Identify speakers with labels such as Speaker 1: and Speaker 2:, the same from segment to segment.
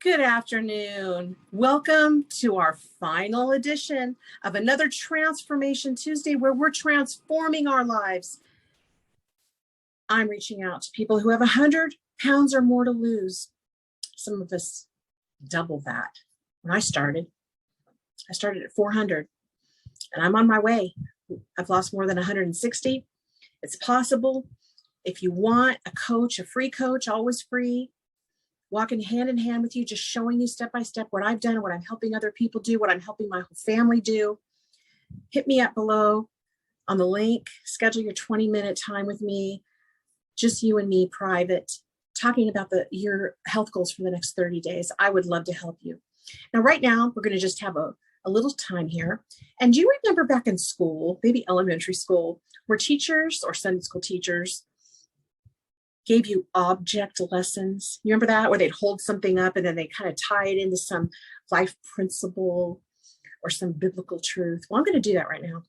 Speaker 1: Good afternoon. Welcome to our final edition of another Transformation Tuesday where we're transforming our lives. I'm reaching out to people who have 100 pounds or more to lose. Some of us double that. When I started at 400 and I'm on my way. I've lost more than 160. It's possible. If you want a coach, a free coach, always free, walking hand in hand with you, just showing you step by step what I've done, what I'm helping other people do, what I'm helping my whole family do. Hit me up below on the link, schedule your 20-minute time with me, just you and me, private, talking about your health goals for the next 30 days. I would love to help you. Now, right now, we're going to just have a little time here. And do you remember back in school, maybe elementary school, where teachers or Sunday school teachers gave you object lessons? You remember that? Where they'd hold something up and then they kind of tie it into some life principle or some biblical truth. Well, I'm going to do that right now.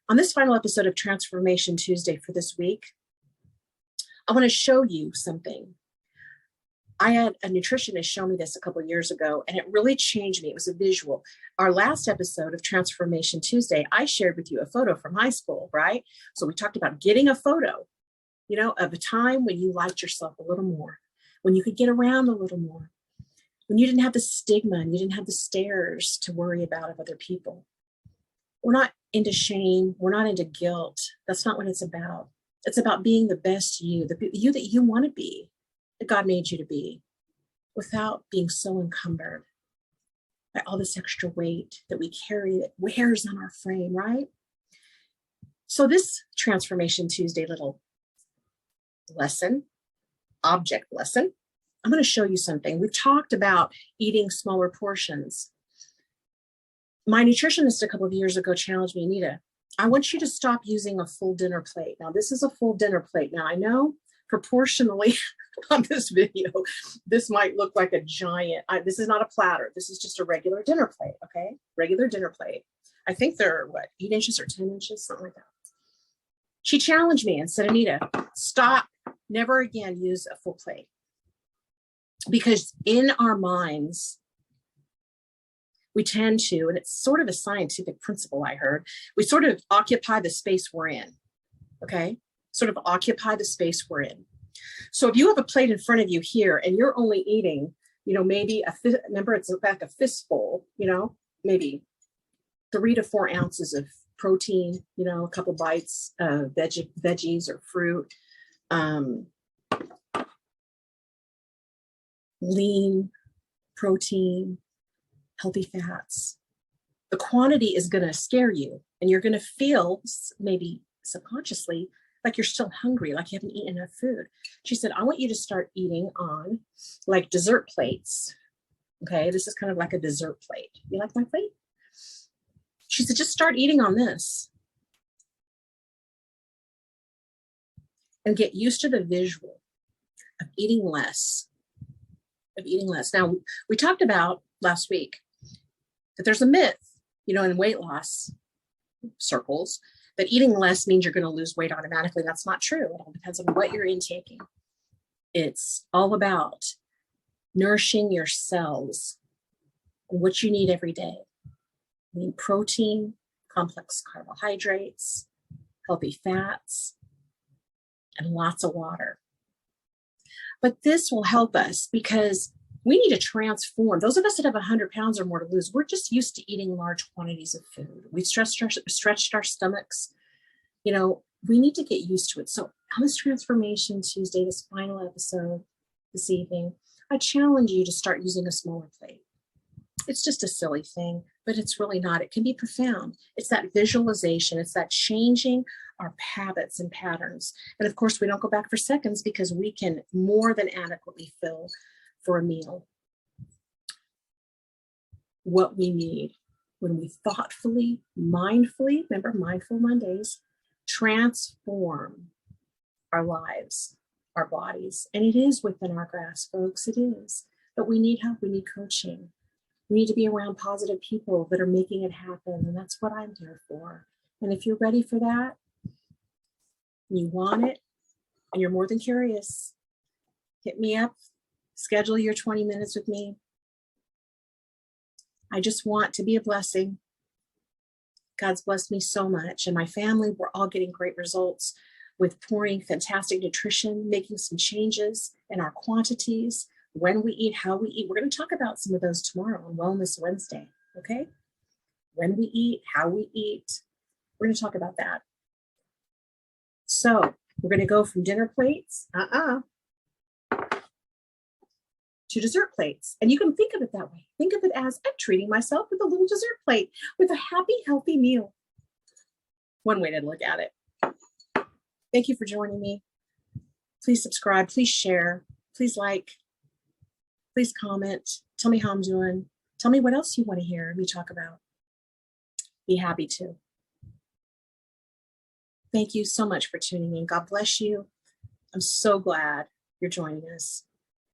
Speaker 1: On this final episode of Transformation Tuesday for this week, I want to show you something. I had a nutritionist show me this a couple of years ago, and it really changed me. It was a visual. Our last episode of Transformation Tuesday, I shared with you a photo from high school, right? So we talked about getting a photo, of a time when you liked yourself a little more, when you could get around a little more, when you didn't have the stigma and you didn't have the stares to worry about of other people. We're not into shame. We're not into guilt. That's not what it's about. It's about being the best you, the you that you want to be, that God made you to be, without being so encumbered by all this extra weight that we carry that wears on our frame, right? So this Transformation Tuesday little lesson, object lesson, I'm going to show you something. We've talked about eating smaller portions. My nutritionist a couple of years ago challenged me, Anita, I want you to stop using a full dinner plate. Now, this is a full dinner plate. Now, I know proportionally on this video, this might look like a giant, this is not a platter. This is just a regular dinner plate, okay? Regular dinner plate. I think they're, 8 inches or 10 inches, something like that. She challenged me and said, Anita, stop. Never again use a full plate. Because in our minds, we tend to, and it's sort of a scientific principle I heard, we sort of occupy the space we're in, okay? Sort of occupy the space we're in. So if you have a plate in front of you here and you're only eating, maybe remember it's like a fistful, maybe 3 to 4 ounces of protein, a couple bites of veggies or fruit, lean protein, healthy fats. The quantity is going to scare you and you're going to feel maybe subconsciously like you're still hungry, like you haven't eaten enough food. She said, I want you to start eating on like dessert plates. Okay, this is kind of like a dessert plate. You like my plate? She said, just start eating on this and get used to the visual of eating less, Now, we talked about last week that there's a myth, in weight loss circles, that eating less means you're going to lose weight automatically. That's not true. It all depends on what you're intaking. It's all about nourishing your cells and what you need every day. You need protein, complex carbohydrates, healthy fats, and lots of water. But this will help us because we need to transform. Those of us that have 100 pounds or more to lose, we're just used to eating large quantities of food. We've stretched our stomachs. We need to get used to it. So on this Transformation Tuesday, this final episode this evening, I challenge you to start using a smaller plate. It's just a silly thing, but it's really not. It can be profound. It's that visualization. It's that changing our habits and patterns. And of course, we don't go back for seconds because we can more than adequately fill for a meal what we need when we thoughtfully, mindfully, remember Mindful Mondays, transform our lives, our bodies. And it is within our grasp, folks, it is. But we need help, we need coaching. We need to be around positive people that are making it happen. And that's what I'm here for. And if you're ready for that, you want it, and you're more than curious, hit me up, schedule your 20 minutes with me. I just want to be a blessing. God's blessed me so much, and my family, we're all getting great results with pouring fantastic nutrition, making some changes in our quantities, when we eat, how we eat. We're going to talk about some of those tomorrow on Wellness Wednesday, okay? When we eat, how we eat. We're going to talk about that. So we're going to go from dinner plates, to dessert plates. And you can think of it that way. Think of it as I'm treating myself with a little dessert plate with a happy, healthy meal. One way to look at it. Thank you for joining me. Please subscribe, please share, please like, please comment. Tell me how I'm doing. Tell me what else you want to hear me talk about. Be happy to. Thank you so much for tuning in. God bless you. I'm so glad you're joining us.